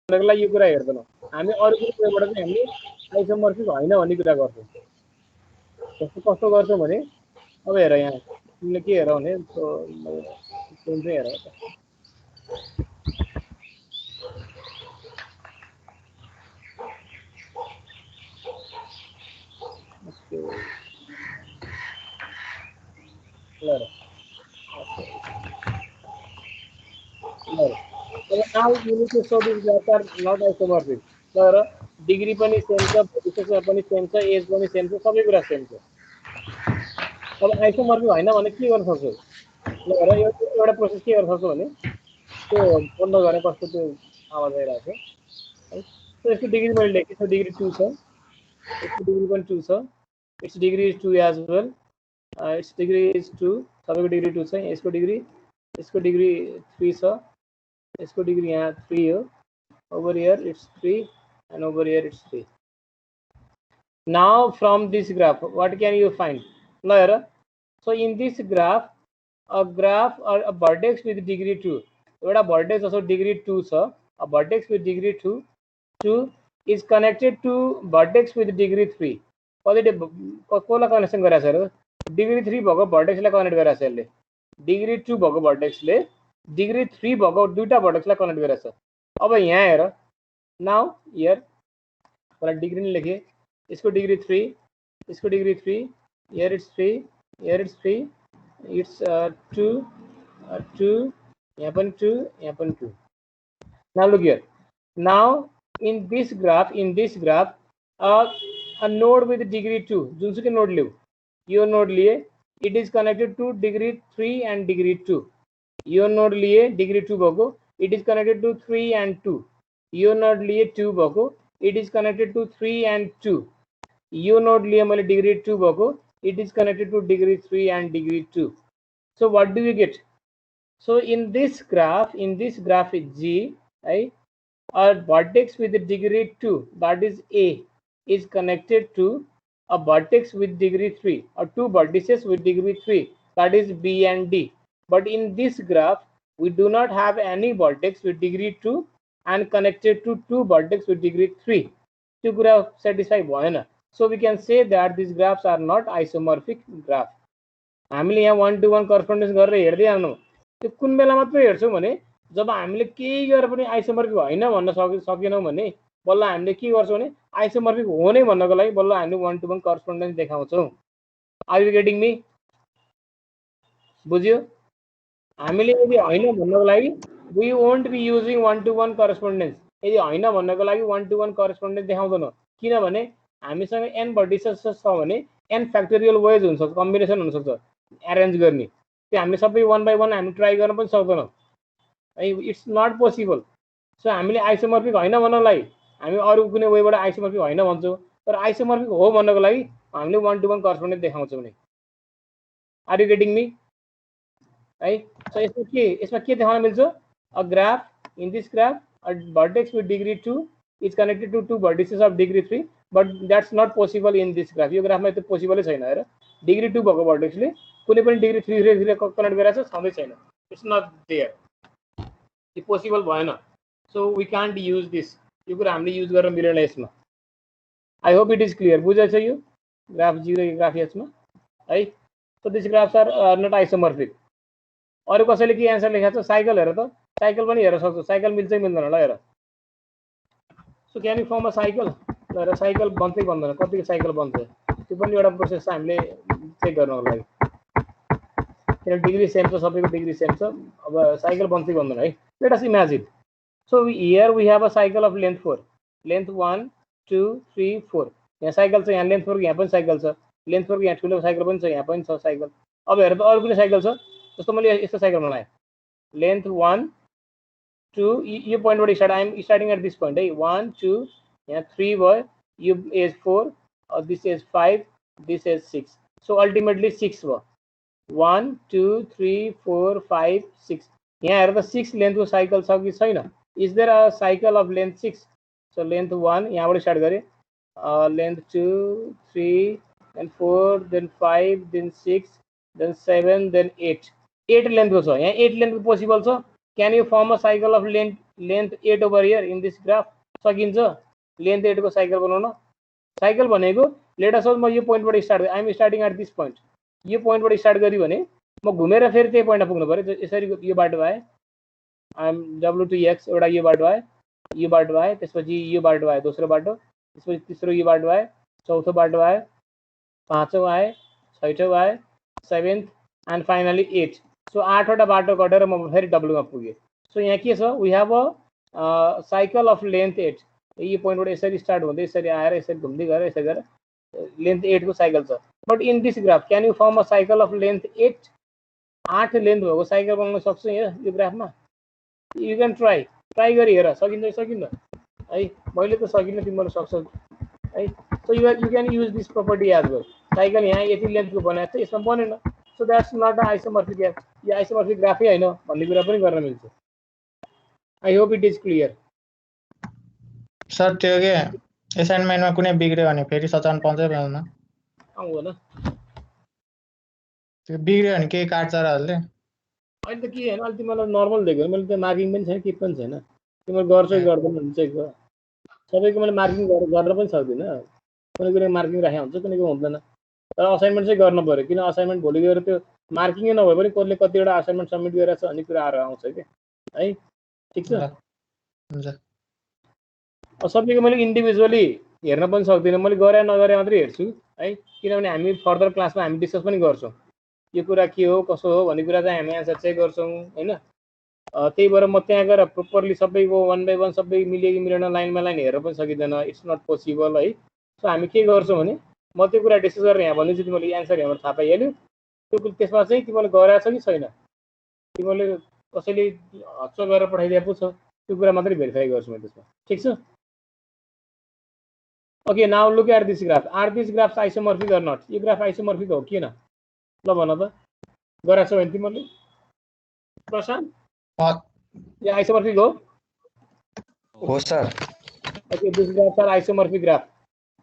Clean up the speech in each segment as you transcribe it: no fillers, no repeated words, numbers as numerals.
भन्नको लागि यो कुरा हेर्दैनौँ हामी अरू कुराबाट चाहिँ हामीले आइसोमर्फिक होइन भन्ने कुरा गर्छौँ कस्तो गर्छौँ भने अब हेर यहाँ तिमीले के हेर भने चाहिँ हेर now you need to show these graphs are not isomorphic. तर डिग्री पनि सेम छ, पोजिसन पनि सेम छ, एज पनि सेम छ, सबै कुरा सेम छ। अब आइसोमर्फिक होइन भने के गर्न सक्छौ? ल हेर एउटा प्रोसेस के गर्न सक्छौ भने त्यो बन्द गरे कस्तो त्यो आवाज आइरहेको छ है। सो यसको डिग्री मैले लेखेँ, यसको डिग्री 2 छ, यसको डिग्री पनि 2 छ, it's degree is 2 as well, it's degree is 2, सबैको डिग्री 2 छ। यसको डिग्री 3 छ, इसको डिग्री यहाँ 3 हो, over here it's 3 and over here it's 3. Now from this graph what can you find? So in this graph a graph or a vertex with degree 2, एउटा vertex also degree 2 छ, a vertex with degree 2 is connected to vertex with degree 3. कसलाई connection गरेछ र degree 3 भएको भर्टेक्सलाई connect गरेछ यसले, degree 2 भएको भर्टेक्सले degree 3 भएको दुईटा भर्टेक्सलाई कनेक्ट गरेछ। अब यहाँ हेर, नाउ हियर मलाई डिग्री नै लेखेँ, यसको डिग्री 3, यसको degree 3, here it's 3, here it's 3, it's 2, 2, यहाँ पनि 2, यहाँ पनि 2। Now look here, now in this graph a node with degree 2, जुनसुकै नोड लिऊ, यो नोड लिए, it is connected to degree 3 and degree 2, यो नोड लिए डिग्री 2 भएको, it is connected to 3 and 2, यो नोड लिए 2 भएको, it is connected to 3 and 2, यो नोड लिए मैले डिग्री 2 भएको, it is connected to degree 3 and degree 2. So what do you get? So in this graph G, right, a vertex with degree 2, that is A, is connected to a vertex with degree 3, or two vertices with degree 3, that is B and D. But in this graph we do not have any vertex with degree 2 and connected to two vertex with degree 3. त्यो कुरा satisfy भएन. So we can say that these graphs are not isomorphic graph. हामीले यहाँ 1 to 1 correspondence गरेर हेर्दै जानु, त्यो कुन बेला मात्र हेर्छौं भने जब हामीले केही गरेर पनि आइसोमर्फिक होइन भन्न सकेनौं भने बल्ल हामीले के गर्छौं भने आइसोमर्फिक हो नै भन्नको लागि बल्ल हामीले 1 to 1 correspondence देखाउँछौं। Are you getting me? बुझ्यो? हामीले यदि हैन भन्नको लागि we won't be using 1 to 1 correspondence, यदि हैन भन्नको लागि 1 to 1 correspondence देखाउँदैनौं, किनभने हामीसँग n vertices छ भने n factorial ways हुन्छ, कम्बिनेसन हुन सक्छ अरेन्ज गर्ने, त्यो हामीले सबै 1 by 1 हामी ट्राई गर्न पनि सक्दैनौं, इट्स नट पोसिबल। सो हामीले आइसोमर्फिक हैन भन्नलाई हामी अरु कुनै वेबाट आइसोमर्फिक हैन भन्छौं, तर आइसोमर्फिक हो भन्नको लागि हामीले 1 to 1 correspondence देखाउँछौं नि। Are you getting me? है, सो यसमा के देखाउन मिल्छ? A graph, in this graph a vertex with degree 2 is connected to two vertices of degree 3, but that's not possible in this graph. यो ग्राफमा त्यो पोसिबलै छैन। हेर, डिग्री 2 भएको भर्टेक्सले कुनै पनि डिग्री 3 रे कनेक्ट गरेछ छँदै छैन, इट्स नट देयर, यो पोसिबल भएन। So we can't use this, यो कुरा हामीले युज गर्न मिलेन यसमा। I hope it is clear. बुझेछ यो ग्राफ 0 ग्राफ एचमा है? So this graphs are not isomorphic. अरु कसैले के आन्सर लेखेको छ? साइकल हेर त, साइकल पनि हेर्न सक्छौ, साइकल मिल्छ कि मिल्दैन? ल हेर, so can you form a cycle? ल हेर, साइकल बन्दै बन्दैन, कतिको साइकल बन्छ त्यो पनि एउटा प्रोसेस छ हामीले चेक गर्नको लागि, किन डिग्री सेम छ, सबैको डिग्री सेम छ। अब साइकल बन्दै बन्दैन है। Let us imagine, so here we have a cycle of length 4, length 1 2 3 4, यहाँ साइकल छ, यहाँ लेन्थ 4 यहाँ पनि साइकल छ, लेन्थ 4 यहाँ ठुलो साइकल पनि छ, यहाँ पनि छ साइकल। अब हेर त अरु कुनै साइकल छ? जस्तो मैले यस्तो साइकल बनाएँ, लेन्थ 1 2, यो पोइन्टबाट start, I am starting at this point है, 1 2 यहाँ 3 भयो, यो edge 4, this edge 5, this edge 6, so ultimately 6 भयो। 1 2 3 4 5 6, यहाँ हेर त 6 लेन्थको साइकल छ कि छैन? Is there a cycle of length 6? So length 1 यहाँबाट स्टार्ट गरे, length 2 3 then 4 then 5 then 6 then 7 then 8 लेन्थको छ, यहाँ 8 लेन्थको पोसिबल छ? Can you form a cycle of length 8 over here in this graph? सकिन्छ length 8 को cycle बनाउन. Cycle भनेको let us suppose म यो point बाट start I am starting at this point. यो point बाट start गरि भने म घुमेर फेरि त्यही point मा पुग्नु पर्यो. यसरी यो बाटो आए I am W2X एउटा यो बाटो आए, यो बाटो आए, त्यसपछि यो बाटो आए, दोस्रो बाटो, त्यसपछि तेस्रो यो बाटो आए, चौथो बाटो आए, पाँचौं आए, छैठौं आए, 7th and finally 8th. So 8 वटा बाटो कटेर म फेरि W मा पुगे. So यहाँ के छ? We have a cycle of length 8. यो point बाट यसरी स्टार्ट हुँदै यसरी आएर यसरी घुम्दै गएर यसरी गएर length 8 को cycle छ. But in this graph can you form a cycle of length 8? 8 length भएको साइकल बनाउन सक्छु यो ग्राफमा? You can try गरी हेर सकिन्छ सकिन्न है. मैले त सकिन्न, तिमीले सक्छौ है. So you can use this property as well. Cycle यहाँ यति लेन्थको बनाएको छ, यसमा बनेन. So that's not an isomorphic graph. यो आइसोमर्फिक ग्राफै हैन भन्ने कुरा पनि गर्न मिल्छ. I hope it is clear. Sir त्यो के असाइनमेन्टमा कुनै बिग्रियो भने फेरि सचाउन पाउँछ पाउँदैन? आउँदैन. त्यो बिग्रियो भने के काट्छ र हजुरले? अहिले त के हैन, अहिले तिमीलाई नर्मल दिएको, मैले त मार्किङ पनि छैन, के पनि छैन. तिमीले गर्छौ गर्दैन हुन्छ एक सबैको मैले मार्किङ गर्न पनि सक्दिन. कुनै कुनै मार्किङ राखे हुन्छ, कुनै कुनै हुँदैन. तर असाइनमेन्ट चाहिँ गर्न पर्यो, किन असाइनमेन्ट भोलि गएर त्यो मार्किङै नभए पनि कसले कतिवटा असाइनमेन्ट सबमिट गरेछ भन्ने कुराहरू आउँछ के है. ठिक छ. हुन्छ. सबैको मैले इन्डिभिजुअली हेर्न पनि सक्दिनँ, मैले गरे नगरे मात्रै हेर्छु है. किनभने हामी फर्दर क्लासमा हामी डिस्कस पनि गर्छौँ यो कुरा के हो कसो हो भन्ने कुरा चाहिँ हामी एन्सर चेक गर्छौँ हैन. त्यही भएर म त्यहाँ गएर प्रोपरली सबैको 1 by 1 सबै मिल्यो कि मिलेन लाइनमा लाइन हेरेर पनि सकिँदैन. इट्स नट पोसिबल है. सो हामी के गर्छौँ भने म त्यो कुरा डिस्कस गरेर यहाँ भन्दैछु, तिमीले एन्सर यहाँबाट थाहा पाइहाल्यो. त्यो त्यसमा चाहिँ तिमीले गरेछ कि छैन, तिमीले कसैले हच्चो गरेर पठाइदिएको छ त्यो कुरा मात्रै भेरिफाई गर्छु म त्यसमा. ठिक छ. Okay, now look at this graph. Are these graphs isomorphic or not? यो ग्राफ आइसोमर्फिक हो कि न? ल भन त. गरेछ भने तिमीले प्रशान्त यो आइसोमर्फिक हो? हो sir. Okay, these graphs are isomorphic graph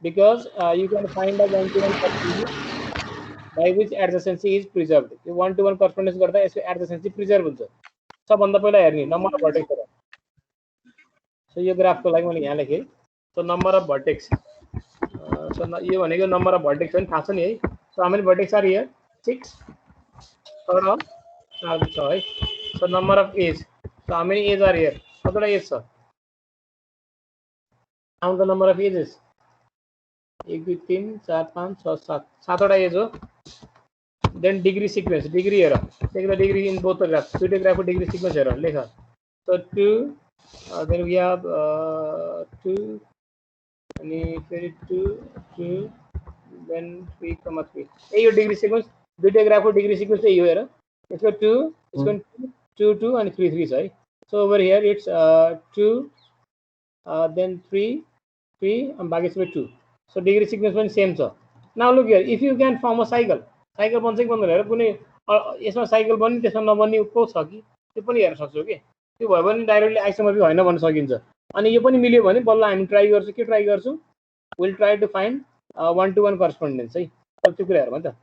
because you can find a one-to-one correspondence by which adjacency is preserved. यो one-to-one correspondence गर्दा यसको adjacency preserve हुन्छ. सबभन्दा पहिला हेर्ने नम्बर अफ भर्टेक्स हो. सो यो ग्राफको लागि मैले यहाँ लेखेँ. So number of vertex. So यो भनेको नम्बर अफ भर्टेक्स हो नि, थाहा छ नि है. So how many vertex are here? 6 or 7 छ है. So number of edge. सो how many edge are here? कतिवटा एज छ? Count the number of ages. 1 2 3 4 5 6 7 7वटा एज हो. Then degree sequence. डिग्री हेर. Take the degree in both the graph. दुईटा ग्राफको डिग्री सिक्वेन्स हेर लेख. सो 2 then we have 2 अनि फेरि 2 2 then 3 3. यो डिग्री सिक्वेन्स दुईटा ग्राफको डिग्री सिक्वेन्स चाहिँ यो हेर. यसको 2 यसको 2 2 अनि 3 3 छ है. So over here it's 2 then 3 3 and बाकी सबै 2. सो डिग्री सिक्वेन्स पनि सेम छ. Now look here, if you can form a cycle. Cycle बन्छ कि बन्दैन हेर. कुनै यसमा साइकल बन्ने त्यसमा नबन्ने को छ कि त्यो पनि हेर्न सक्छौ कि. त्यो भयो भने डाइरेक्टली आइसोमर्फिक होइन भन्न सकिन्छ. अनि यो पनि मिल्यो भने बल्ल हामी ट्राई गर्छौँ. के ट्राई गर्छौँ? Will try to find 1-to-1 correspondence है. त्यो कुरा हेरौँ है त.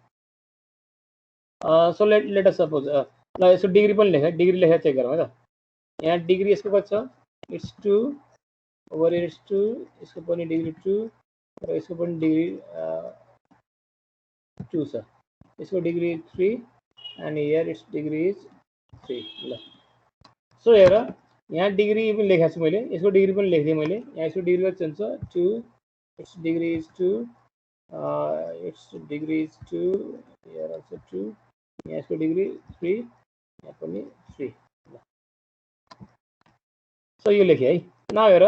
सो लेट अस सपोज ल यसको डिग्री पनि लेख. डिग्री लेखेर चेक गरौँ है त. यहाँ डिग्री यसको कति छ? It's 2 over it's 2. यसको पनि डिग्री 2 र यसको पनि डिग्री 2 छ. यसको degree 3 and here its degree is 3. ल सो हेर यहाँ डिग्री पनि लेखेको छु मैले. यसको डिग्री पनि लेखिदिएँ मैले. यहाँ यसको डिग्री कति हुन्छ? 2. It's degree is 2. It's degree is 2. here also 2. यहाँ यसको डिग्री 3. यहाँ पनि 3. सो यो लेखेँ है. न हेर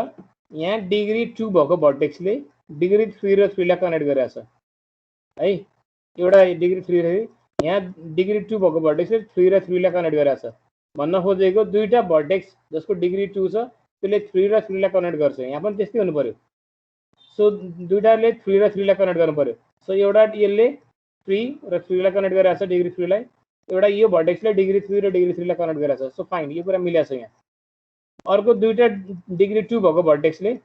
यहाँ डिग्री 2 भएको भर्टेक्सले डिग्री 3 र 3 लाई कनेक्ट गरेछ है. एउटा डिग्री 3 र यहाँ डिग्री 2 भएको भर्टेक्सले 3 र 3 लाई कनेक्ट गरेछ. भन्न खोजेको दुईटा भर्टेक्स जसको डिग्री 2 छ त्यसले 3 र 3 लाई कनेक्ट गर्छ. यहाँ पनि त्यस्तै हुनु पर्यो. सो दुईटाले 3 र 3 लाई कनेक्ट गर्नु पर्यो. सो एउटा यसले 3 र 3 लाई कनेक्ट गरेछ डिग्री 3 लाई. एउटा यो भर्टेक्सले डिग्री 3 र डिग्री 3 लाई कनेक्ट गरेछ. सो फाइन, यो कुरा मिलेछ यहाँ. अर्को दुईटा डिग्री 2 भएको भर्टेक्सले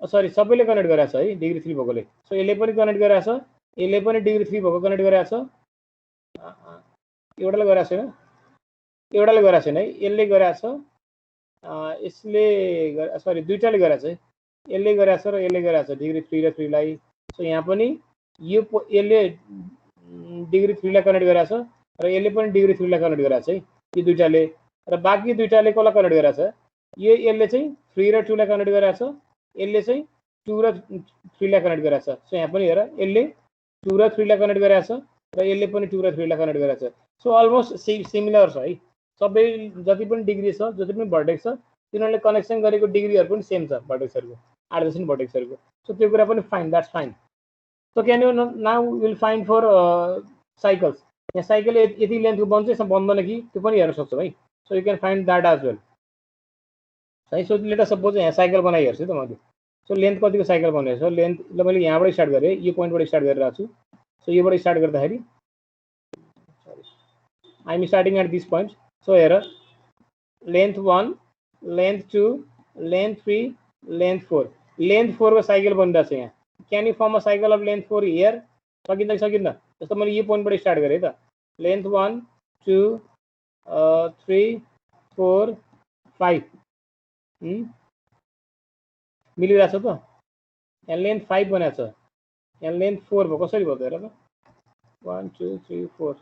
सरी सबैले कनेक्ट गरेछ है डिग्री 3 भएकोले. सो यसले पनि कनेक्ट गरेछ. यसले पनि डिग्री 3 भएको कनेक्ट गरेछ. एउटाले गरेछ हैन. एउटाले गरेको छैन है, यसले गरेको छ, यसले सरी दुईटाले गरेको छ है, यसले गरेको छ र यसले गरेको छ डिग्री 3 र 3 लाई। सो यहाँ पनि यो यसले डिग्री 3 लाई कनेक्ट गरेको छ र यसले पनि डिग्री 3 लाई कनेक्ट गरेको छ है, यो दुईटाले। र बाँकी दुईटाले कसलाई कनेक्ट गरेको छ, यसले चाहिँ 3 र 2 लाई कनेक्ट गरेको छ, यसले चाहिँ 2 र 3 लाई कनेक्ट गरेको छ। सो यहाँ पनि हेर, यसले 2 र 3 लाई कनेक्ट गरेको छ र यसले पनि 2 र 3 लाई कनेक्ट गरेको छ। सो अलमोस्ट सिमिलर छ है, सबै जति पनि डिग्री छ, जति पनि भर्टेक्स छ, तिनीहरूले कनेक्सन गरेको डिग्रीहरू पनि सेम छ भर्टेक्सहरूको, एडजेसेन्ट भर्टेक्सहरूको। सो त्यो कुरा पनि fine, that's fine. So can you now will find for cycles. यहाँ साइकल यति लेन्थको बन्छ, यसमा बन्दैन कि त्यो पनि हेर्न सक्छौँ है। So you can find that as well है। सो लेट अस सपोज यहाँ साइकल बनाइहेर्छु त मैले। सो लेन्थ कतिको साइकल बनाएको छ, लेन्थ ल मैले यहाँबाट स्टार्ट गरेँ, यो पोइन्टबाट स्टार्ट गरिरहेको छु। सो योबाट स्टार्ट गर्दाखेरि I am starting at this point. So हेर, length 1, length 2, length 3, length 4, length 4 को साइकल बनिरहेको छ यहाँ। Can you form a cycle of length 4 here? सकिन्छ कि सकिन्न? जस्तो मैले यो पोइन्टबाट स्टार्ट गरेँ त, लेन्थ 1, 2, 3, 4, 5 मिलिरहेको छ त। यहाँ लेन्थ 5 बनाएको छ, यहाँ लेन्थ 4 भयो, कसरी भयो त हेर त, 1 2 3 4,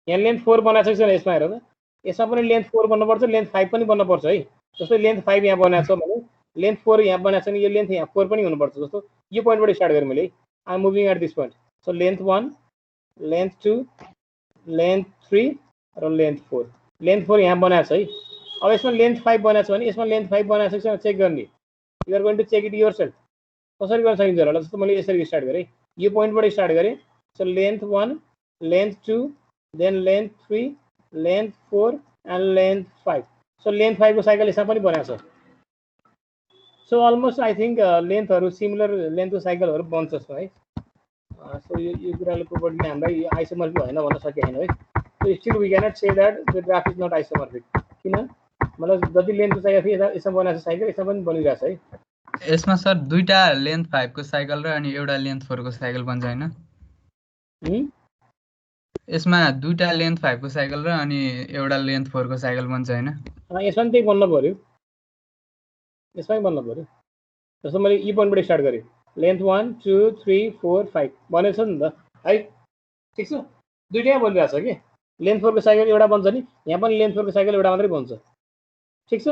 यहाँ लेन्थ 4 बनाएको छ यसमा हेर त। यसमा पनि लेन्थ 4 बन्नुपर्छ, लेन्थ 5 पनि बन्नुपर्छ है। जस्तै लेन्थ 5 यहाँ बनाएको छ भने लेन्थ 4 यहाँ बनाएको छ भने यो लेन्थ यहाँ 4 पनि हुनुपर्छ। जस्तो यो पोइन्टबाट स्टार्ट गरेँ मैले, I am moving at this point. So length 1, length 2, length 3 र लेन्थ 4, लेन्थ 4 यहाँ बनाएको छ है। अब यसमा लेन्थ 5 बनाएको छ भने यसमा लेन्थ 5 बनाएको छ चेक गर्ने, you are going to check it yourself. कसरी गर्न सकिन्छ होला, जस्तो मैले यसरी स्टार्ट गरेँ, यो पोइन्टबाट स्टार्ट गरेँ। So length 1, length 2, then length 3, length 4 and length 5। So length 5 को साइकल यसमा पनि बनाएको छ। सो अलमोस्ट आई थिङ्क लेन्थहरू सिमिलर लेन्थको साइकलहरू बन्छ है। सो यो कुराले प्रोपर्टीले हामीलाई आइसोमर्फिक होइन भन्न सकेको छैन है। So still we cannot say that the graph is not isomorphic. किन? मतलब जति लेन्थको चाहिएको थियो यसमा बनाएको छ साइकल, यसमा पनि बनिरहेको छ है। यसमा सर दुईटा लेन्थ 5 को साइकल र अनि एउटा लेन्थ 4 को साइकल बन्छ हैन? यसमा दुईटा लेन्थ 5 को साइकल र अनि एउटा लेन्थ 4 को साइकल बन्छ हैन? यसमा पनि त्यही बन्न पर्यो, यसमा पनि बन्न पर्यो। जस्तो मैले यो पोइन्टबाट स्टार्ट गरेँ, लेन्थ 1 2 3 4 5 भनेको छ नि त है। ठिक छ, दुईटै बनिरहेको छ कि। लेन्थ 4 को साइकल एउटा बन्छ नि, यहाँ पनि लेन्थ 4 को साइकल एउटा मात्रै बन्छ। ठिक छ,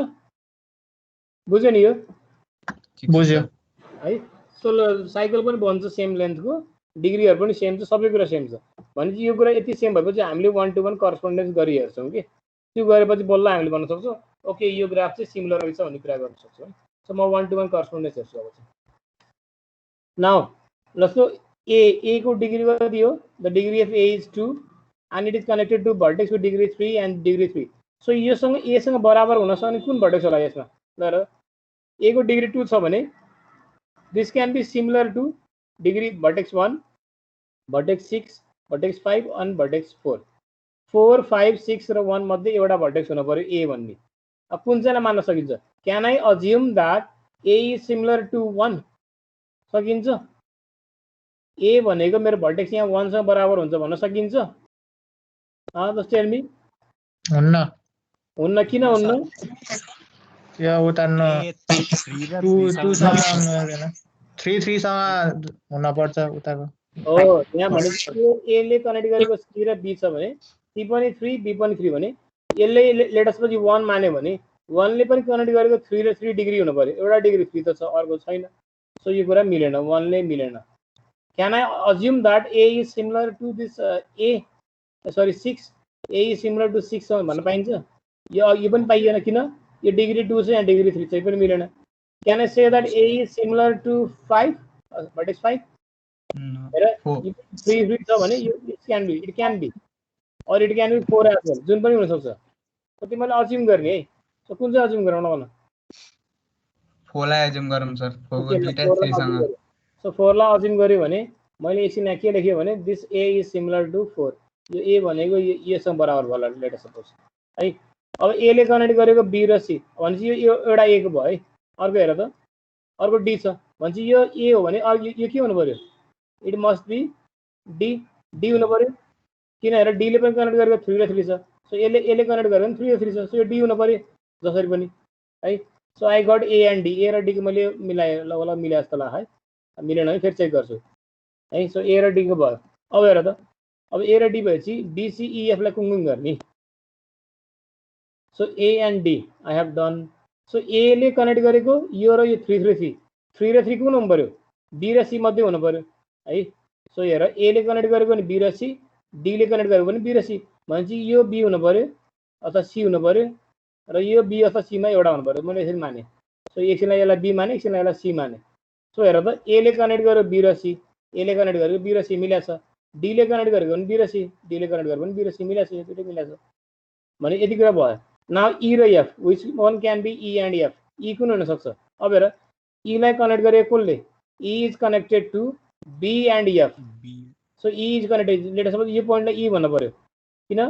बुझ्यो नि यो? बुझ्यो है। सो साइकल पनि बन्छ सेम लेन्थको, डिग्रीहरू पनि सेम छ, सबै कुरा सेम छ। भनेपछि यो कुरा यति सेम भएपछि हामीले 1 to 1 करस्पोन्डेन्स गरिहेर्छौँ कि। त्यो गरेपछि बल्ल हामीले भन्न सक्छौँ ओके यो ग्राफ चाहिँ सिमिलर रहेछ भन्ने कुरा गर्न सक्छौँ। सो म 1 to 1 करस्पोन्डेन्स हेर्छु अब चाहिँ। नाउ जस्तो ए को डिग्री कति हो? The degree of A is 2 and it is connected to vertex with degree 3 and degree 3। So योसँग एसँग बराबर हुन सक्ने कुन भर्टेक्स होला यसमा? ल ए को डिग्री 2 छ भने this can be similar to degree vertex 1, vertex 6, vertex 5 and vertex 4. 4, 5, 6 र 1 मध्ये एउटा भर्टेक्स हुन पर्यो ए भन्ने। अब कुन चाहिँलाई मान्न सकिन्छ? Can I assume that A is similar to 1? सकिन्छ? ए भनेको मेरो भर्टेक्स यहाँ 1 सँग बराबर हुन्छ भन्न सकिन्छ? Just tell me. हुन्न। हुन्न, किन हुन्न? यो उता 2 सँग 3 सँग हुन पर्छ उताको। हो, यहाँ भनेको ए ले कनेक्ट गरेको सी र बी छ भने सी पनि 3 बी पनि 3 भने यसले लेट अस पछि 1 मान्यो भने 1 ले पनि कनेक्ट गरेको 3 र 3 डिग्री हुनु पर्यो। एउटा डिग्री 3 त छ, अर्को छैन। सो यो कुरा मिलेन, 1 ले मिलेन। Can I assume that A is similar to this A sorry 6? A is similar to 6 भन्न पाइन्छ? यो पनि पाइएन। किन? यो डिग्री 2 छ, यहाँ डिग्री 3 चाहिँ पनि मिलेन। Can I say that A is similar to 5 vertex 5? हेर 3 छ भने it can be or it can be 4 as well, जुन पनि हुन सक्छ। सो तिमीले अज्युम गर्ने है। सो कुन चाहिँ अज्युम गरौँ न? 4 लाई अज्युम गरौँ सर। 4 को दुईटा 3 सँग। सो 4 लाई अज्युम गर्यो भने मैले एकछिन यहाँ के लेखेँ भने this A is similar to 4। यो ए भनेको योसँग बराबर भयो होला लेट अस सपोज है। अब ए ले कनेक्ट गरेको बी र सी भनेपछि यो एउटा ए को भयो है। अर्को हेर त, अर्को डी छ भनेपछि यो ए हो भने यो के हुनु पर्यो? It must be D. D हुनु पर्यो, किन हेर डी ले पनि कनेक्ट गरेको 3 र 3 छ। सो यसले कनेक्ट गर्यो भने 3 र 3 छ, सो यो डी हुन पर्यो जसरी पनि है। So I got A and D, A र डी को मैले मिलाएँ, ल मिले जस्तो लाग्यो है, मिलेन भने फेरि चेक गर्छु है। सो ए र डी को भयो। अब हेर त, अब ए र डी भएपछि डिसिइएफ लाई कुन कुन गर्ने। So A and D I have done. So A ले कनेक्ट गरेको यो र यो 3 3 3, 3 र 3 कुन हुनु पर्यो, बी र सी मध्ये हुनु पर्यो है। सो हेर ए ले कनेक्ट गरेको भने बी र सी, डी ले कनेक्ट गरेको भने बी र सी, भनेपछि यो बी हुनु पर्यो अथवा सी हुनु पर्यो र यो बी अथवा सीमा एउटा हुनु पर्यो, मैले यसरी माने। सो एकछिनलाई यसलाई बी माने, एकछिनलाई यसलाई सी माने। सो हेर त, ए ले कनेक्ट गर्यो बी र सी, ए ले कनेक्ट गरेको बी र सी मिलेको छ, डी ले कनेक्ट गरेको पनि बी र सी, डी ले कनेक्ट गरेको पनि बी र सी मिलेको छ, यो दुइटै मिलेको छ भने यति कुरा भयो। नाउ ई र F, which one can be E and F, E कुन हुन सक्छ। अब हेर ई लाई कनेक्ट गरेको कसले, E is connected to B and F. So E is connected, let suppose यो पोइन्टलाई ई भन्नु पर्यो, किन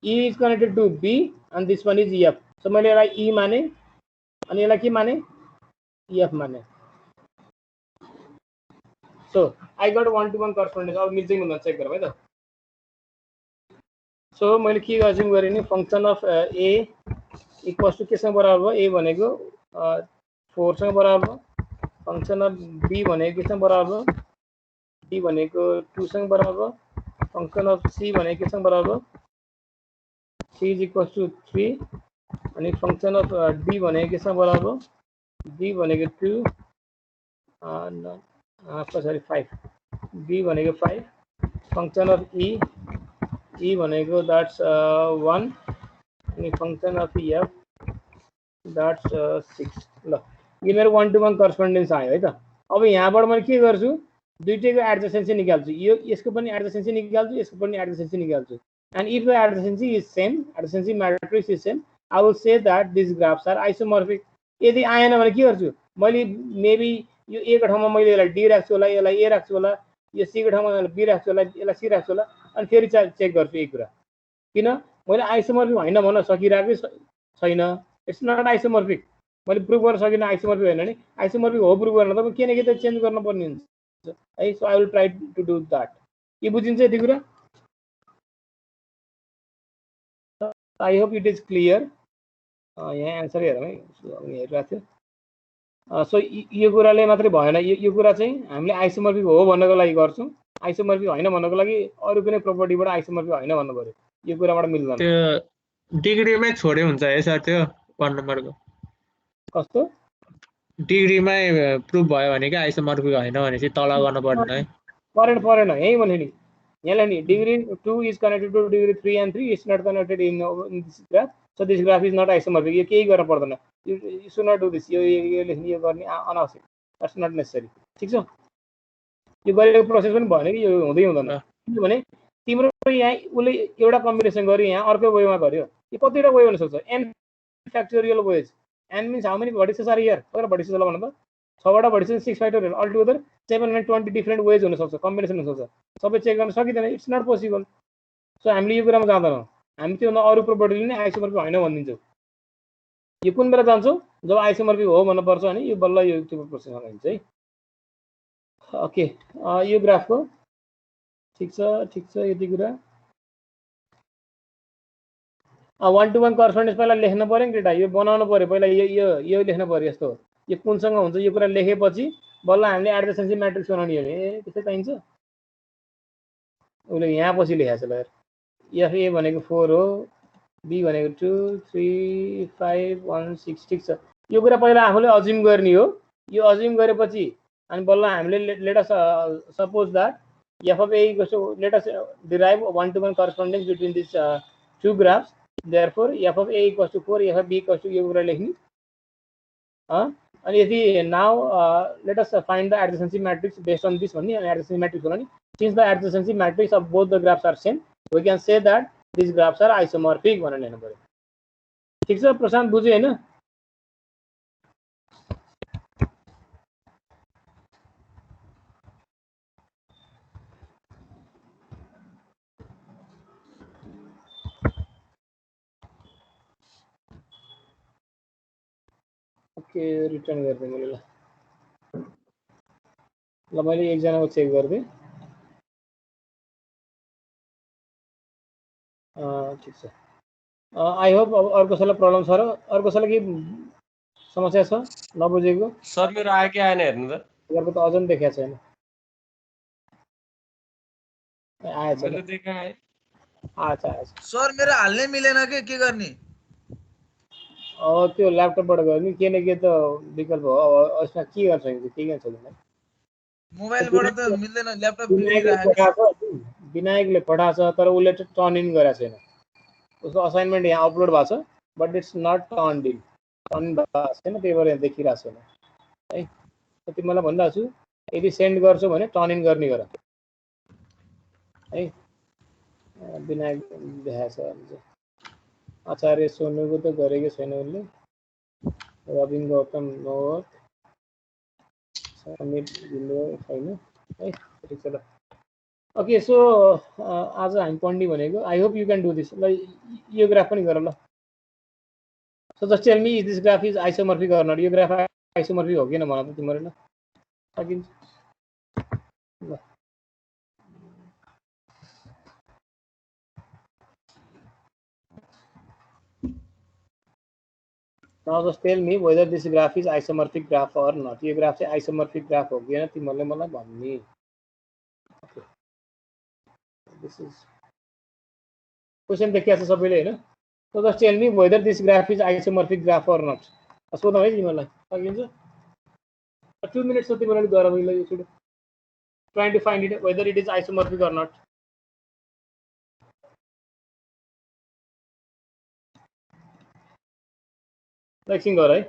E is connected to B and this one is F. So मैले यसलाई ई माने अनि यसलाई के माने, एफ माने। So I got 1 to 1 correspondence. अब मिल्छ कि मिल्दैन चेक गरौँ है त। सो मैले के अज्युम गरेँ नि, function of A equals to केसँग बराबर भयो, ए भनेको 4 सँग बराबर भयो, फङ्सन अफ बी भनेको केसँग बराबर भयो, डी भनेको 2 सँग बराबर भयो, फङ्सन अफ सी भनेको केसँग बराबर भयो, सी इज इक्वल्स टु 3, अनि फङ्सन अफ डी भनेको केसँग बराबर भयो, डी भनेको 2 सरी 5, बी भनेको 5, फङ्सन अफ ई भनेको द्याट्स 1, अनि फङ्सन अफ एफ द्याट्स 6। ल यो मेरो 1 to 1 करस्पोन्डेन्स आयो है त। अब यहाँबाट मैले के गर्छु, दुइटैको एडजेसेन्सी निकाल्छु, यो यसको पनि एडजेसेन्सी निकाल्छु, यसको पनि एडजेसेन्सी निकाल्छु। And if the adjacency is same, adjacency matrix is same, I will say that this graphs are isomorphic. यदि आएन भने के गर्छु, मैले मेबी यो ए को ठाउँमा मैले यसलाई डी राख्छु होला, यसलाई ए राख्छु होला, यो सी को ठाउँमा बी राख्छु होला, यसलाई सी राख्छु होला, अनि फेरि चेक गर्छु यही कुरा। किन मैले आइसोमर्फिक होइन भन्न सकिरहेकै छैन, इट्स नट आइसोमर्फिक। मैले प्रुभ गर्न सकिनँ आइसोमर्फिक होइन भने, आइसोमर्फिक हो प्रुभ गर्न त के न के त चेन्ज गर्नुपर्ने हुन्छ है। So I will try to do that. के बुझिन्छ यति कुरा? I hope it is clear. यहाँ एन्सर हेरौँ है, हेरिरहेको थियो। सो यो कुराले मात्रै भएन, यो कुरा चाहिँ हामीले आइसोमर्फिक हो भन्नको लागि गर्छौँ, आइसोमर्फिक होइन भन्नको लागि अरू कुनै प्रोपर्टीबाट आइसोमर्फिक होइन भन्नु पर्यो, यो कुराबाट मिल्दैन। त्यो डिग्रीमै छोडे हुन्छ है सर, त्यो 1 नम्बरको कस्तो डिग्रीमै प्रुभ भयो भने कि आइसोमर्फिक होइन भने चाहिँ तल गर्नु पर्दैन है। परेन यही भने नि, यहाँलाई नि degree 2 is connected to degree 3 and 3 is not connected in this graph, so this graph is not isomorphic. यो केही गर्न पर्दैन, you should not do this, यो लेख्ने यो गर्ने अनावश्यक, द्याट्स नट नेसेसरी। ठिक छ, यो गरेको प्रोसेस पनि भएन कि यो हुँदै हुँदैन, किनभने तिम्रो यहाँ उसले एउटा कम्बिनेसन गर्यो, यहाँ अर्को वेमा गर्यो, यो कतिवटा वे हुनसक्छ, n factorial ways, n means how many vertices are here, कतिवटा भर्टिसेस होला भन त, 6वटा vertices 6 factorial, all together 720 different ways हुनसक्छ, कम्बिनेसन हुनसक्छ, सबै चेक गर्न सकिँदैन, इट्स नट पोसिबल। सो हामीले यो कुरामा जाँदैनौँ, हामी त्योभन्दा अरू प्रोपर्टीले नै आइसोमर्फिक होइन भनिदिन्छौँ। यो कुन बेला जान्छौँ, जब आइसोमर्फिक हो भन्नुपर्छ भने यो बल्ल यो त्यो प्रोसेसमा जान्छ है। ओके, यो ग्राफको ठिक छ यति कुरा। 1 to 1 करस्पोन्डेन्स पहिला लेख्नु पऱ्यो नि केटा, यो बनाउनु पऱ्यो पहिला, यो लेख्नु पऱ्यो। यस्तो यो कुनसँग हुन्छ यो कुरा लेखेपछि बल्ल हामीले एडजेसेन्सी म्याट्रिक्स बनाउने हो भने त्यस्तै चाहिन्छ। उसले यहाँ पछि लेखेको छ, ल एफ ए भनेको 4 हो, बी भनेको 2 3 5 1 6। ठिक छ, यो कुरा पहिला आफूले अज्युम गर्ने हो। यो अज्युम गरेपछि अनि बल्ल हामीले late us suppose that f of a equals to, let us derive 1 to 1 correspondence between these two graphs. Therefore f of a equals to 4, f of b equals to यो कुरा लेख्ने। अनि यदि now let us find the adjacency matrix based on this भन्ने, अनि adjacency matrix बनाउने। Since the adjacency matrix of both the graphs are same, we can say that these graphs are isomorphic भनेर लेख्नु पर्यो। ठिक छ प्रशान्त, बुझ्यो हैन? ओके, रिटर्न गरिदिएँ मैले। ल मैले एकजनाको चेक गरिदिएँ। ठिक छ। आई होप अर्को कसैलाई प्रब्लम छ र अर्को कसैलाई के समस्या छ नबुझेको सर मेरो आयो कि आएन हेर्नु त अर्को त अझ पनि देखाएको छैन आएछ मैले देखाएँ आएछ आएछ सर मेरो हाल्नै मिलेन के गर्ने अब त्यो ल्यापटपबाट गयो नि के न के त विकल्प हो अब यसमा के गर्न सकिन्छ केही गर्न सकिँदैन मोबाइलबाट त मिल्दैन ल्यापटप विनायकले राखेको पठाएको विनायकले पठाएको छ तर उसले चाहिँ टर्न इन गरेको छैन उसको असाइनमेन्ट यहाँ अपलोड भएको छ but it's not turn in turn भएको छैन त्यही भएर यहाँ देखिरहेको छैन है तिमीलाई भनिरहेको छु यदि सेन्ड गर्छौ भने टर्न इन गर्ने गर है विनायक देखाएको छ आचार्य सोनुको त गरेकै छैन उसले रविन गौतम नोट समिट छैन है ठिक छ ल ओके सो आज हामी पढ्ने भनेको I hope you can do this ल यो ग्राफ पनि गर ल so just tell me this graph is isomorphic or not यो ग्राफ आइसोमर्फिक हो किन भन त तिमीहरू ल सकिन्छ ल Now just tell me whether this graph is isomorphic graph or not. यो ग्राफ चाहिँ आइसोमर्फिक ग्राफ हो कि हैन तिमीहरूले मलाई भन्ने ओके दिस इज क्वेशन देखिया छ सबैले हैन so just tell me whether this graph is isomorphic graph or not सोधौँ है तिमीहरूलाई सकिन्छ 2 minutes हो तिमीहरूले गएर मैले यो छुट trying to find it whether it is isomorphic or not एकछिन गर है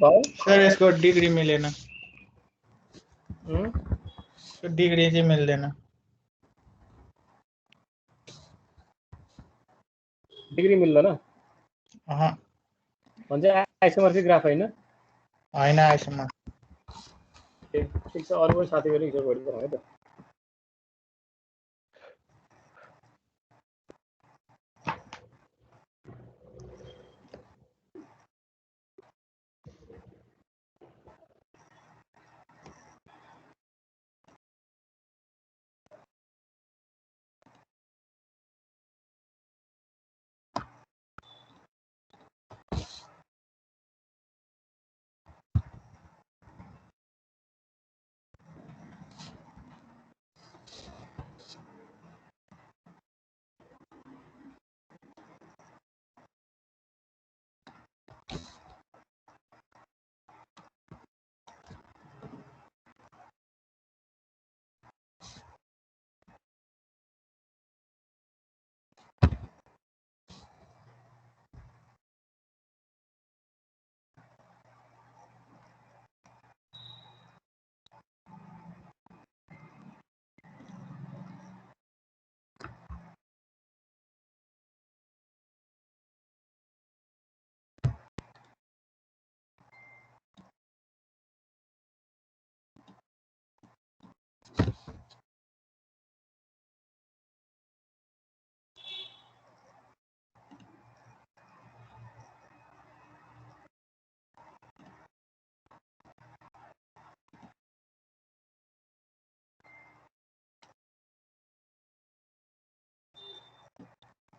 भाउ सर इसको डिग्री मिलेन हम्म तो डिग्री चाहिँ मिल्दैन डिग्री मिल्दैन अह भन्छ आइसोमर्फिक ग्राफ होइन होइन आइसम्म ठिक छ अरू पनि साथीहरू हिसाब गरिदिनु है त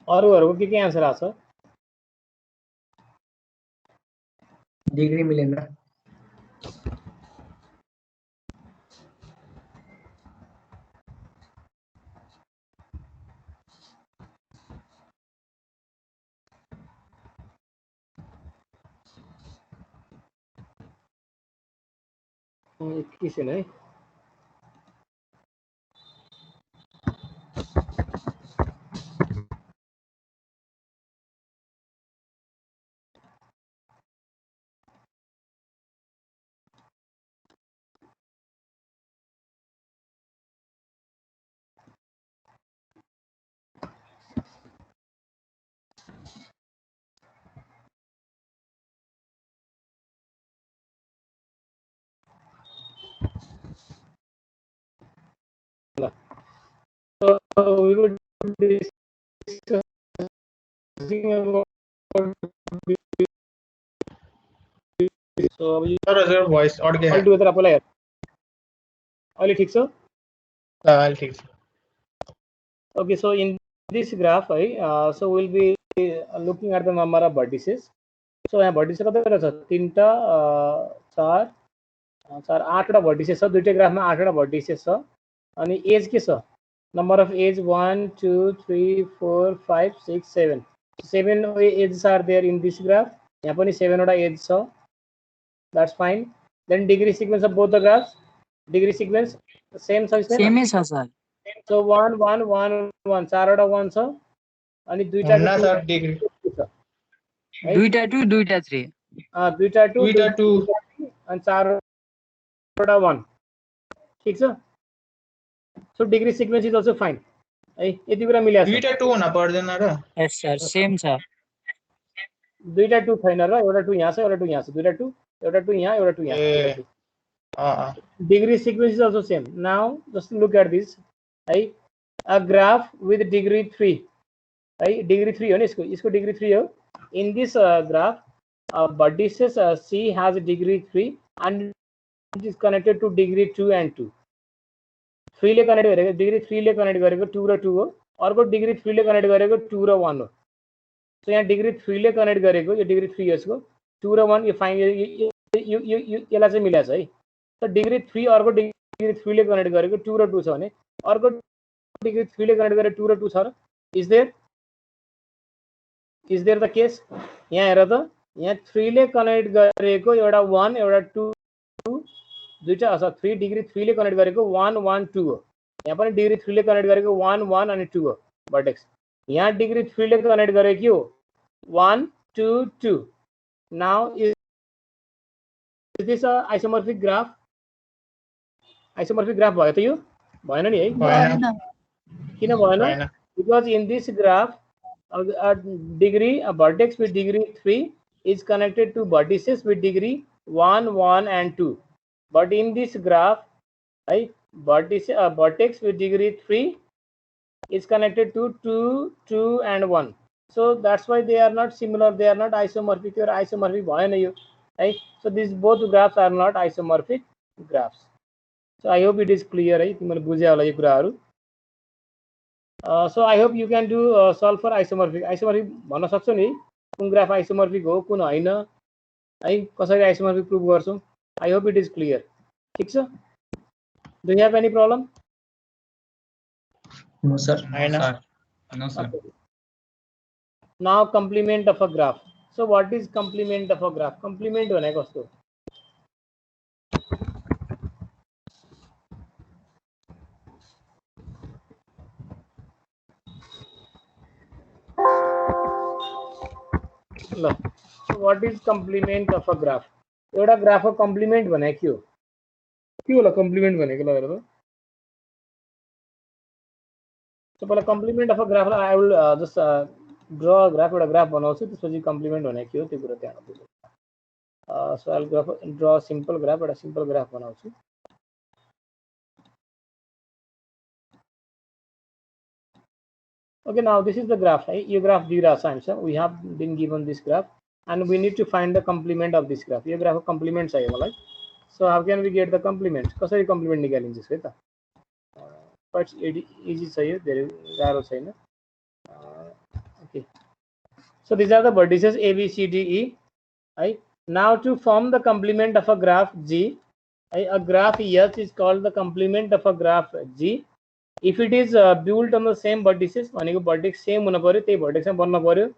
अरूहरूको के आन्सर आछ डिग्री मिलेन एकैछिन है So we would discussing about so you sir voice अड्के all together apply अहिले ठीक छ अहिले ठिक छ okay so in this graph so we'll be looking at the number of vertices so यहाँ vertices कतिवटा छ 3 टा 4 4 8 वटा vertices छ दुईटै ग्राफमा 8 वटा vertices छ अनि एज के छ number of edge 1 2 3 4 5 6 7 7 edges are there in this graph यहाँ पनि 7 वटा edge छ that's fine then degree sequence of both the graphs degree sequence same छ सेम छ सर so 1 1 1 1 चार वटा 1 छ अनि दुईटा हुन्न सर डिग्री दुईटा 2 दुईटा 3 दुईटा 2 दुईटा 2 अनि चार वटा 1 ठीक छ so degree sequence is also fine है यति कुरा मिल्या छ दुईटा 2 हुन पर्दैन र यस सर सेम छ दुईटा 2 छैन र एउटा 2 यहाँ छ एउटा 2 यहाँ छ दुईटा 2 एउटा 2 यहाँ एउटा 2 यहाँ degree sequence is also same now just look at this है a graph with degree 3 है degree 3 हो नि यसको degree 3 हो in this graph vertices C has degree 3 and it is connected to degree 2 and 2 3 ले कनेक्ट गरेको degree 3 ले connect गरेको 2 र 2 हो अर्को डिग्री 3 ले कनेक्ट गरेको 2 र 1 हो सो यहाँ डिग्री 3 ले कनेक्ट गरेको यो डिग्री 3 यसको 2 र 1 यो फाइन यसलाई चाहिँ मिलाछ है त डिग्री 3 अर्को डिग्री 3 ले कनेक्ट गरेको 2 र 2 छ भने अर्को डिग्री 3 ले कनेक्ट गरेको 2 र 2 छ र इज देयर द केस यहाँ हेर त यहाँ 3 ले कनेक्ट गरेको एउटा 1 एउटा 2 दुईटा अथवा 3 डिग्री 3 ले कनेक्ट गरेको 1 1 2 हो यहाँ पनि डिग्री 3 ले कनेक्ट गरेको 1 1 अनि 2 हो भर्टेक्स यहाँ डिग्री 3 ले कनेक्ट गरेको के हो 1 2 2 नाउ इज दिस आइसोमर्फिक ग्राफ भयो त यो भएन नि है किन भएन because in this graph a vertex with degree 3 is connected to vertices with degree 1, 1 and 2. But in this graph, vertex with degree 3 is connected to 2, 2 and 1. So that's why they are not similar, they are not isomorphic or isomorphic bhayo, right? So these both graphs are not isomorphic graphs. So I hope it is clear, right? So I hope you can do solve for isomorphic. Isomorphic भन्न सक्छौ नि कुन graph isomorphic हो कुन हैन है कसरी isomorphic prove गर्छौ. I hope it is clear. ठीक छ? Do you have any problem? No, sir. No, sir. Okay. Now complement of a graph. So what is complement of a graph? Complement भनेको कस्तो? ल. So what is complement of a graph? एउटा graph को complement भनेको के हो? के होला complement भनेको ल हेर त. So पहिला complement of a graph I will just draw a graph, एउटा ग्राफ बनाउँछु त्यसपछि complement भनेको के हो त्यो कुरा त्यहाँ बुझ्नु. So I will draw a simple graph, एउटा simple graph बनाउँछु. Okay, now this is the graph. यो graph दिइरहेछ हामीसँग. We have been given this graph and we need to find the complement of this graph. यो graph को complement चाहियो मलाई. So how can we get the complement? कसरी complement निकालिन्छ है त? But easy चाहियो, धेरै गाह्रो छैन. Okay. So these are the vertices A, B, C, D, E. Right? Now to form the complement of a graph G, a graph H is called the complement of a graph G. If it is built on the same vertices, भनेको vertex same हुन पर्यो, त्यही vertex मा बन्न पर्यो,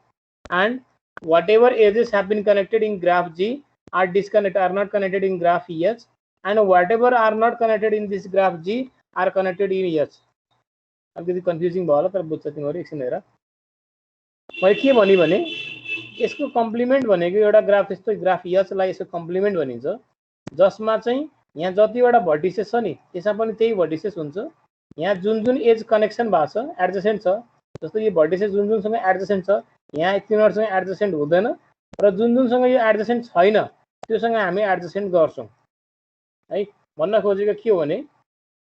and whatever edges have been connected in graph G are not connected in graph H, and whatever are not connected in this graph G are connected in H. अलिकति confusing भयो होला तर बुझ्छ तिमीहरु एकछिन हेर. मैले के भनि भने यसको कम्प्लिमेन्ट भनेको एउटा ग्राफ यस्तो ग्राफ H लाई यसको कम्प्लिमेन्ट भनिन्छ जसमा चाहिँ यहाँ जतिवटा भर्टिसेस छ नि त्यसमा पनि त्यही भर्टिसेस हुन्छ. यहाँ जुन जुन एज कनेक्सन भएको छ एडजेसेन्ट छ जस्तो यो भर्टिसेस जुन जुन सँग एडजेसेन्ट छ यहाँ तिनीहरुसँग एडजेसेन्ट हुँदैन र जुन जुन सँग यो एडजेसेन्ट छैन त्योसँग हामी एडजेसेन्ट गर्छौं है. भन्न खोजेको के हो भने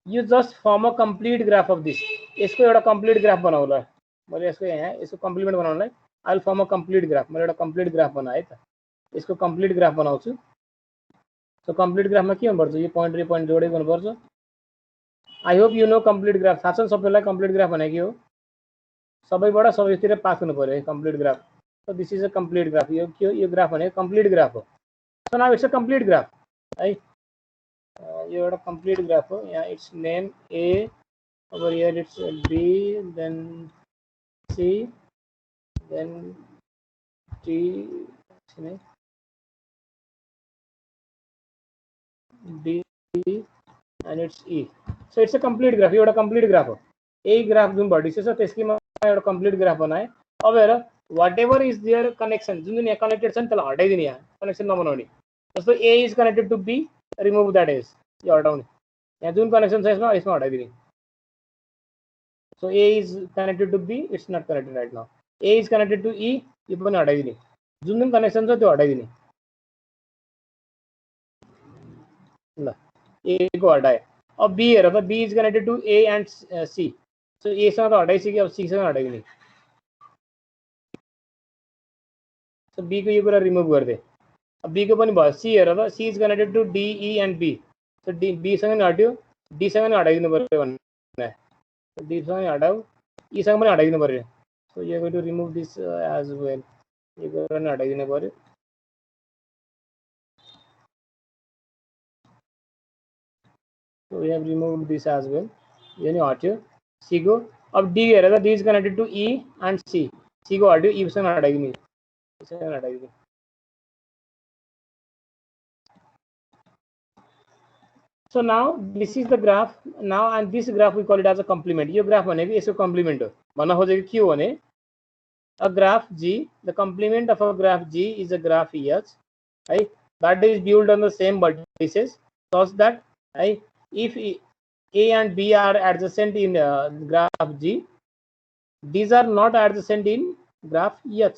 you just form a complete graph of this. यसको एउटा complete graph बनाउला. मैले यसको यहाँ यसको complement बनाउनलाई I will form a complete graph. मैले एउटा complete graph बनाए त. यसको complete graph बनाउँछु. So complete graph मा के हुनुपर्छ? यो point र point जोडे गर्नुपर्छ. I hope you know complete graph. थाहा छ सबैलाई complete graph भनेको के हो? सबैबाट सबैतिर पास हुनु पर्यो है complete graph. So this is a complete graph. यो के हो? यो graph भनेको complete graph हो. So now it's a complete graph. है. You have a complete graph. Yeah, its name A, over here it's B, then C, then T, D, and it's E. So it's a complete graph. You have a complete graph. A graph जुन vertices है त्यसकी मैं एउटा complete graph बनाए. अब हेर whatever is their connection जुन यहाँ connected छ नि त्यसलाई हटाइदिने यहाँ connection नबनाउने. जस्तो A is connected to B, remove that edge. यो हटाउने. यहाँ जुन कनेक्सन छ यसमा हटाइदिने. So A is connected to B, it's not connected right now. A is connected to E, यो पनि हटाइदिने. जुन जुन कनेक्सन छ त्यो हटाइदिने. ल A को हटाए. अब B हेर त B is connected to A and C. So A सँग त हटाइसक्यो अब C सँग हटाइदिने. So B को यो कुरा रिमुभ गर्दे. अब B को पनि भयो. C हेर त C is connected to D, E and B. So B सँग नि हट्यो, D सँग नि हटाइदिनु पर्यो भन्ने. D सँग नि हटाऊ, E सँग पनि हटाइदिनु पर्यो. So you are going to remove this as well. यो कुरा नि हटाइदिनु पर्यो. So we have removed this as well. यो नि हट्यो. C को अब D हेर त D is connected to E and C. C को हट्यो, E सँग हटाइदिने. E सँग हटाइदिने. So now this is the graph. Now and this graph we call it as a complement. यो graph भनेको यसको complement हो. भन्न खोजेको के हो भने a graph G, the complement of a graph G is a graph H, right? That is built on the same vertices, such that if A and B are adjacent in graph G, these are not adjacent in graph H.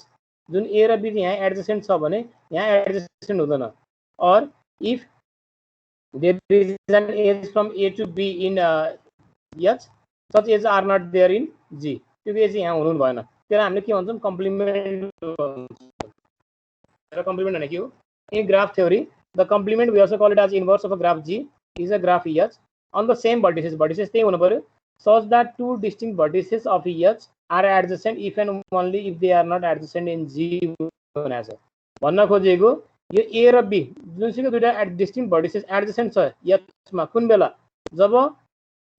जुन ए र be यहाँ adjacent छ भने यहाँ adjacent हुँदैन और if there is an edge from A to B in H, such edges are not there in G. त्यो edge यहाँ हुनु भएन, त्यसलाई हामीले के भन्छौँ कम्प्लिमेन्ट कम्प्लिमेन्ट भने के हो in graph theory the complement we also call it as inverse of a graph G is a graph EH on the same vertices त्यही हुनु पर्यो such that two distinct vertices of EH are adjacent if and only if they are not adjacent in G भनेको छ भन्न खोजेको यो ए र be जुनसुकै दुईटा डिस्टिंक्ट भर्टिसेस एडजेसेन्ट छ यसमा कुन बेला जब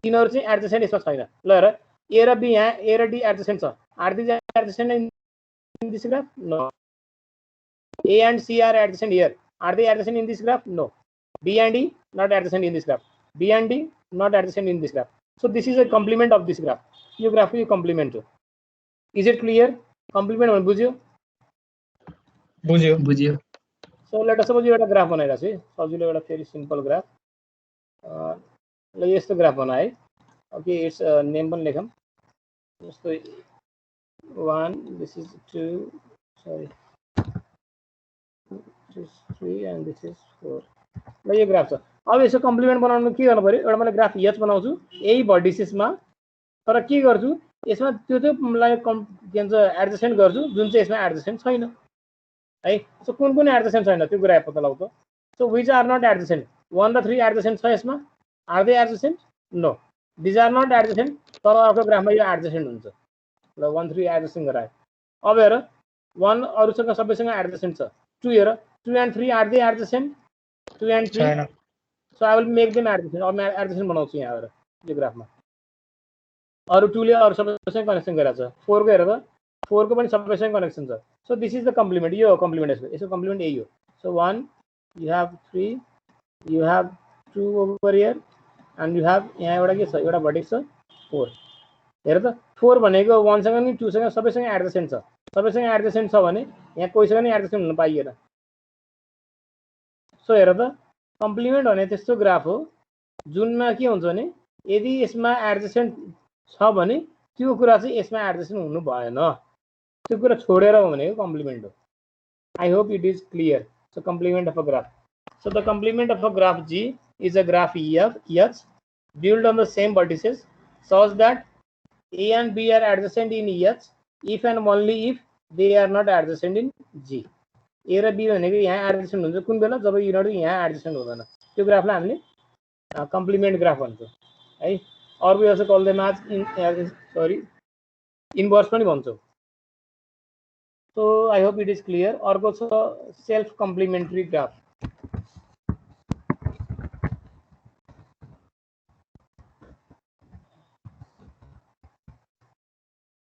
तिनीहरु चाहिँ एडजेसेन्ट यसमा छैन ल हेर ए र बी यहाँ ए र डी एडजेसेन्ट छ are the adjacent in this graph no A and C are adjacent here are they adjacent in this graph no B and E not adjacent in this graph B and D not adjacent in this graph so this is a complement of this graph यो ग्राफको यो complement हो is it clear complement भने बुझ्यो बुझ्यो बुझ्यो so let us suppose एउटा graph बनाइरा छु सजिलो एउटा फेरि सिम्पल ग्राफ ल यस्तो ग्राफ बनाए ओके इट्स नेम पनि लेखौँ जस्तो 1 this is 2 sorry this is 3 and this is 4 ल यो ग्राफ छ अब यसको कम्प्लिमेन्ट बनाउनु के गर्नु पर्यो एउटा मैले ग्राफ एच बनाउँछु यही भर्टिसेसमा तर के गर्छु यसमा त्यो चाहिँ के भन्छ एडजस्टेन्ट गर्छु जुन चाहिँ यसमा एडजस्टेन्ट छैन है सो कुन एडजेसेन्ट छैन त्यो कुरा पत्ता लगाउँछ so which are not adjacent 1 र 3 एडजेसेन्ट छ यसमा are they adjacent no these are not adjacent तर अर्को ग्राफमा यो एडजेसेन्ट हुन्छ ल 1 3 एडजेसेन्ट गराए अब हेर 1 अरूसँग सबैसँग एडजेसेन्ट छ 2 हेर 2 and 3 are they adjacent 2 and 3 so I will make them adjacent अब म एडजेसेन्ट बनाउँछु यहाँ हेर यो ग्राफमा अरू 2 ले अरू सबैसँग कनेक्सन गरेछ 4 को हेर त 4 को पनि सबैसँग कनेक्सन छ so this is the complement यो कम्प्लिमेन्ट यसको कम्प्लिमेन्ट यही हो so 1 you have 3 you have 2 over here and you have यहाँ एउटा के छ एउटा भर्टेक्स छ 4 हेर त 4 भनेको 1 सँग नि 2 सँग सबैसँग एडजेसेन्ट छ सबैसँग एडजेसेन्ट छ भने यहाँ कोहीसँग नि एडजेसेन्ट हुन पाइएन सो हेर त कम्प्लिमेन्ट भने त्यस्तो ग्राफ हो जुनमा के हुन्छ भने यदि यसमा एडजेसेन्ट छ भने त्यो कुरा चाहिँ यसमा एडजेसेन्ट हुनु भएन त्यो कुरा छोडेर भनेको कम्प्लिमेन्ट हो I hope it is clear so complement of a graph so the complement of a graph G is a graph EH built on the same vertices such that A and B are adjacent in EH if and only if they are not adjacent in G A र B भनेको यहाँ adjacent हुन्छ कुन बेला जब यिनीहरु यहाँ adjacent हुँदैन त्यो ग्राफलाई हामीले कम्प्लिमेन्ट ग्राफ भन्छौँ है और we also call them as inverse पनि भन्छौँ so I hope it is clear अर्को छ self complementary graph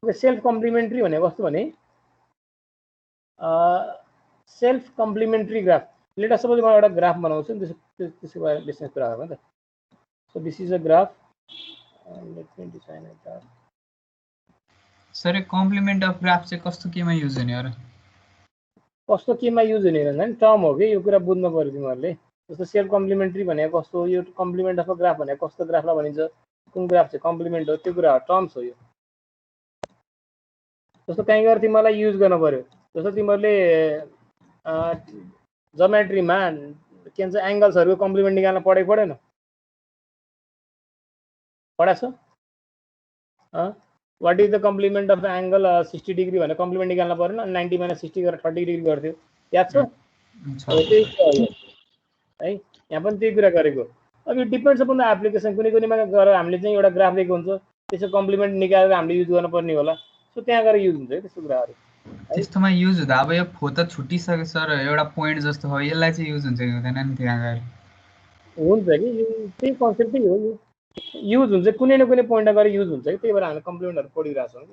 self complementary भनेको कस्तो भने self complementary graph late us suppose म एउटा ग्राफ बनाउँछु त्यसको बारेमा डिस्कस कुरा गरौँ त so this is a graph let me design a graph sir complement of graph चाहिँ कस्तो केमा युज हुने हो र कस्तो केमा युज हुने भन्दा नि टर्म हो कि यो कुरा बुझ्नु पर्यो तिमीहरूले जस्तो सेल्फ कम्प्लिमेन्ट्री भनेको कस्तो यो कम्प्लिमेन्ट अफ अ ग्राफ भनेको कस्तो ग्राफलाई भनिन्छ कुन ग्राफ चाहिँ कम्प्लिमेन्ट हो त्यो कुरा हो टर्म्स हो यो जस्तो कहीँ गएर तिमीलाई युज गर्नु पर्यो जस्तो तिमीहरूले ज्योमेट्रीमा के भन्छ एङ्गल्सहरूको कम्प्लिमेन्ट निकाल्न पढेन पढाएको छ what is the complement of angle 60 degree भनेर कम्प्लिमेन्ट निकाल्न परेन 90 - 60 गरेर 30 डिग्री गर्थ्यो याद छ है यहाँ पनि त्यही कुरा गरेको अब यो डिपेन्ड्स अपन द एप्लिकेसन कुनैमा गएर हामीले चाहिँ एउटा ग्राफ दिएको हुन्छ त्यसको कम्प्लिमेन्ट निकालेर हामीले युज गर्नुपर्ने होला सो त्यहाँ गएर युज हुन्छ त्यस्तो कुराहरू त्यस्तोमा युज हुँदा अब यो फो त छुटिसक्यो सर एउटा पोइन्ट जस्तो हो यसलाई चाहिँ युज हुन्छ कि हुँदैन नि त्यहाँ गएर हुन्छ कि त्यही कन्सेप्टै हो यो युज हुन्छ कुनै न कुनै पोइन्टमा गएर युज हुन्छ कि त्यही भएर हामीले कम्प्लिमेन्टहरू पढिरहेछौँ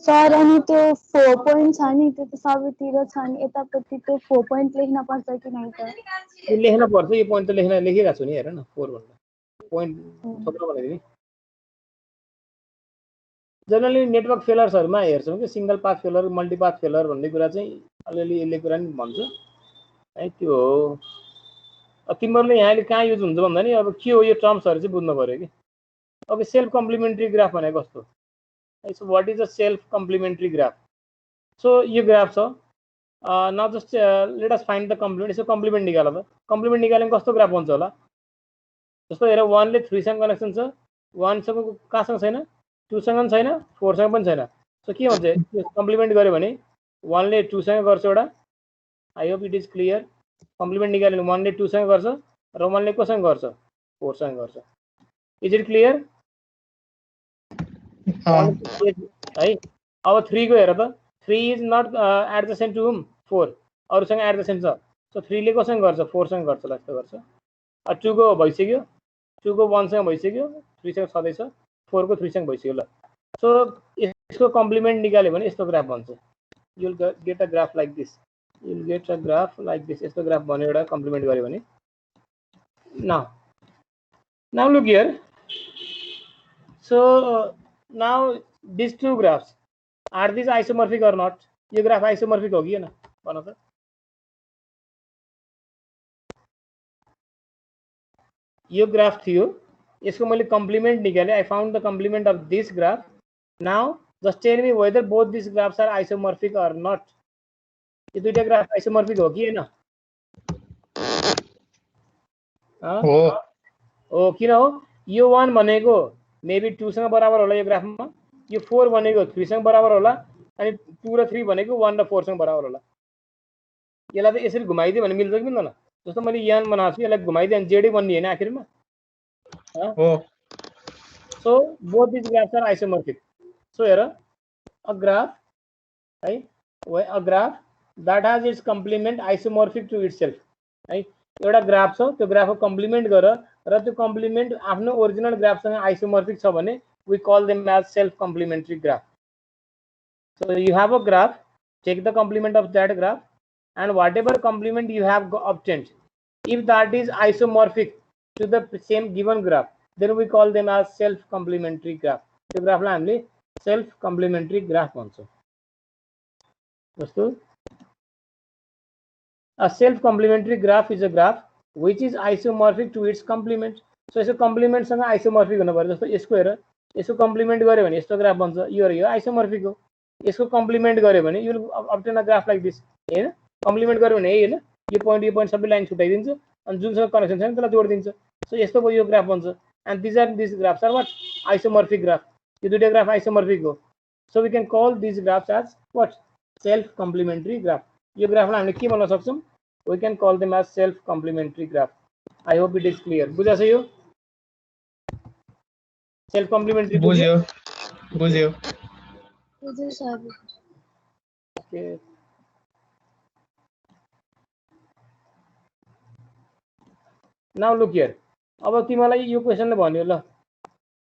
सर अनि त्यो 4 पोइन्ट छ नि त्यो त सबैतिर छ नि यतापट्टि त्यो 4 पोइन्ट लेख्न पर्छ कि नै त यो लेख्न पर्छ यो पोइन्ट त लेखिरहेको छु नि हेर न 4 भन्दा पोइन्ट थोप्रो भनेको नि जनरली नेटवर्क फेलर्सहरूमा हेर्छौँ कि सिंगल पाथ फेलर मल्टिपाथ फेलर भन्ने कुरा चाहिँ अलिअलि यसले कुरा नि भन्छ है त्यो हो अब तिमीहरूले यहाँले कहाँ युज हुन्छ भन्दा नि अब के हो यो टर्म्सहरू चाहिँ बुझ्नु पर्यो कि अब सेल्फ कम्प्लिमेन्ट्री ग्राफ भनेको कस्तो है so what is a self complementary graph so यो ग्राफ छ now just let us find the complement यसको कम्प्लिमेन्ट निकाल त कम्प्लिमेन्ट निकाल्यो कस्तो ग्राफ बन्छ होला जस्तो हेर 1 ले 3 सँग कनेक्सन छ 1 सँग कहाँसँग छैन 2 सँग पनि छैन 4 सँग पनि छैन सो के हुन्छ कम्प्लिमेन्ट गर्यो भने 1 ले 2 सँग गर्छ एउटा I hope it is clear complement निकाल्यो भने 1 ले 2 सँग गर्छ र 1 ले कोसँग गर्छ 4 सँग गर्छ इज इट क्लियर है अब 3 को हेर त 3 इज नट एडजेसेन्ट टु 4 अरूसँग एडजेसेन्ट छ सो 3 ले कोसँग गर्छ 4 सँग गर्छ ल यस्तो गर्छ 2 को भइसक्यो 2 को 1 सँग भइसक्यो 3 सँग छँदैछ 4 को 3 सँग भइसक्यो ल सो यसको कम्प्लिमेन्ट निकाल्यो भने यस्तो ग्राफ बन्छ you will get a graph like this you will get a graph like this यस्तो ग्राफ बन्यो एउटा कम्प्लिमेन्ट गर्यो भने now look here so now this two graphs are this isomorphic or not यो ग्राफ आइसोमर्फिक हो कि हैन भन त यो ग्राफ थियो यसको मैले कम्प्लिमेन्ट निकाले I found the complement of this graph now just tell me whether both this graphs are isomorphic or not यो दुईटा ग्राफ आइसोमर्फिक हो कि हैन हो किन हो यो 1 भनेको मेबी 2 सँग बराबर होला यो ग्राफमा यो 4 भनेको 3 सँग बराबर होला अनि 2 र 3 भनेको 1 र 4 सँग बराबर होला यसलाई त यसरी घुमाइदियो भने मिल्छ कि मिल्दैन जस्तो मैले यहाँ बनाएको छु यसलाई घुमाइदिए भने जेडै बन्ने हैन आखिरमा हो so both this graphs are isomorphic so हेर अ ग्राफ है a graph that has its complement isomorphic to itself है एउटा ग्राफ छ त्यो ग्राफको कम्प्लिमेन्ट गर र त्यो कम्प्लिमेन्ट आफ्नो ओरिजिनल ग्राफसँग आइसोमर्फिक छ भने we call them as self complementary graph. So you have a graph, take the complement of that graph and whatever complement you have obtained, if that is isomorphic to the same given graph, then we call them as self complementary graph. So graph la hamle self complementary graph bhanchau. Dosto a self complementary graph is a graph which is isomorphic to its complement. So यसको complement सँग isomorphic हुनु पर्यो जस्तो यसको हेर यसको complement गर्यो भने यस्तो ग्राफ बन्छ यो आइसोमर्फिक हो यसको कम्प्लिमेन्ट गर्यो भने you will obtain a graph like this हैन कम्प्लिमेन्ट गर्यो भने हैन यो पोइन्ट सबै लाइन छुटाइदिन्छ अनि जुनसँग कनेक्सन छैन त्यसलाई जोडिदिन्छ सो यस्तो यो ग्राफ बन्छ and this graphs are what isomorphic graph यो दुईटा ग्राफ आइसोमर्फिक हो so we can call this graphs as what self complementary graph यो ग्राफलाई हामीले के भन्न सक्छौं we can call them as self complementary graph I hope it is clear बुझा छ यो सेल्फ कम्प्लिमेन्ट्री बुझ्यो sir okay now look here अब तिमीलाई यो क्वेशनले भन्यो ल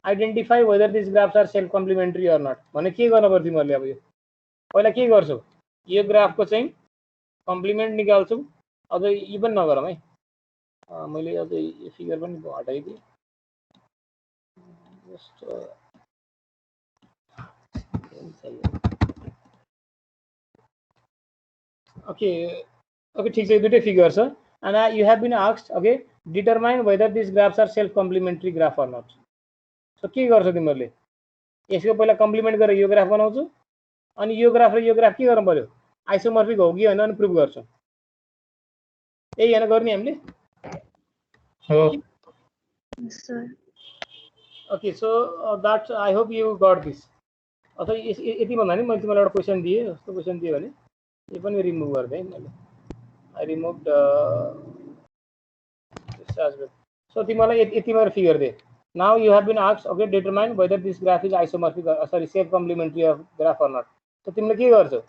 identify whether this graphs are self complementary or not भने के गर्न पर्छ तिमीले अब यो पहिला के गर्छौ यो ग्राफको चाहिँ कम्प्लिमेन्ट निकाल्छौ अझ यो पनि नगरौँ है मैले अझ यो फिगर पनि हटाइदिएँ just okay ठीक छ दुईटै फिगर छ and you have been asked okay determine whether these graphs are self complementary graph or not so के गर्छौ तिमीहरुले यसको पहिला कम्प्लिमेन्ट गरेर यो ग्राफ बनाउँछौ अनि यो ग्राफ र यो ग्राफ के गर्नु पर्यो आइसोमर्फिक हो कि हैन अनि प्रुभ गर्छौ यही हैन गर्ने हामीले हो sir okay so that I hope you got this अथवा यति भन्दा नि मैले तिमीलाई एउटा क्वेशन दिए जस्तो क्वेशन दिए भने यो पनि रिमुभ गर्दै मैले I removed this as well so तिमीलाई यति मात्र figure they now you have been asked okay determine whether this graph is isomorphic sorry self complementary of graph or not so तिमीले के गर्छौ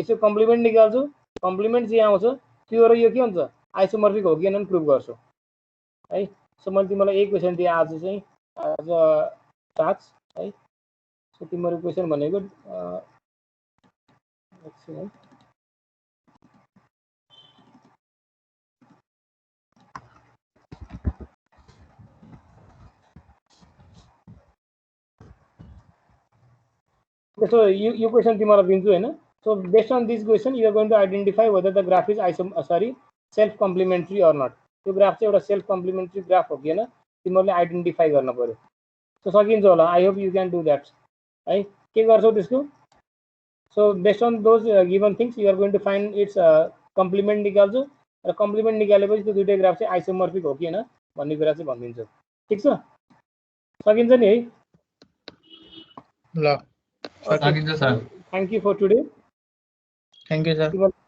यसको कम्प्लिमेन्ट निकाल्छौ कम्प्लिमेन्ट जे आउँछ त्यो र यो के हुन्छ आइसोमर्फिक हो कि हैन प्रुभ गर्छौ है सो मैले तिमीलाई एक क्वेशन दिए आज चाहिँ as a task है so तिम्रो क्वेशन भनेको maximum so you question तिमीलाई दिन्छु हैन so based on this question you are going to identify whether the graph is self complementary or not त्यो ग्राफ चाहिँ एउटा सेल्फ कम्प्लिमेन्ट्री ग्राफ हो कि हैन तिमीले आइडेन्टिफाई गर्न पर्यो सो सकिन्छ होला I hope you can do that है के गर्छौ त्यसको So based on those given things, you are going to find its complement निकाल्छु र complement निकालेपछि त्यो दुईटै ग्राफ चाहिँ आइसोमर्फिक हो कि हैन भन्ने कुरा चाहिँ भनिदिन्छु। ठीक छ, सकिन्छ नि है? ल सकिन्छ sir. Thank you for today. Thank you sir.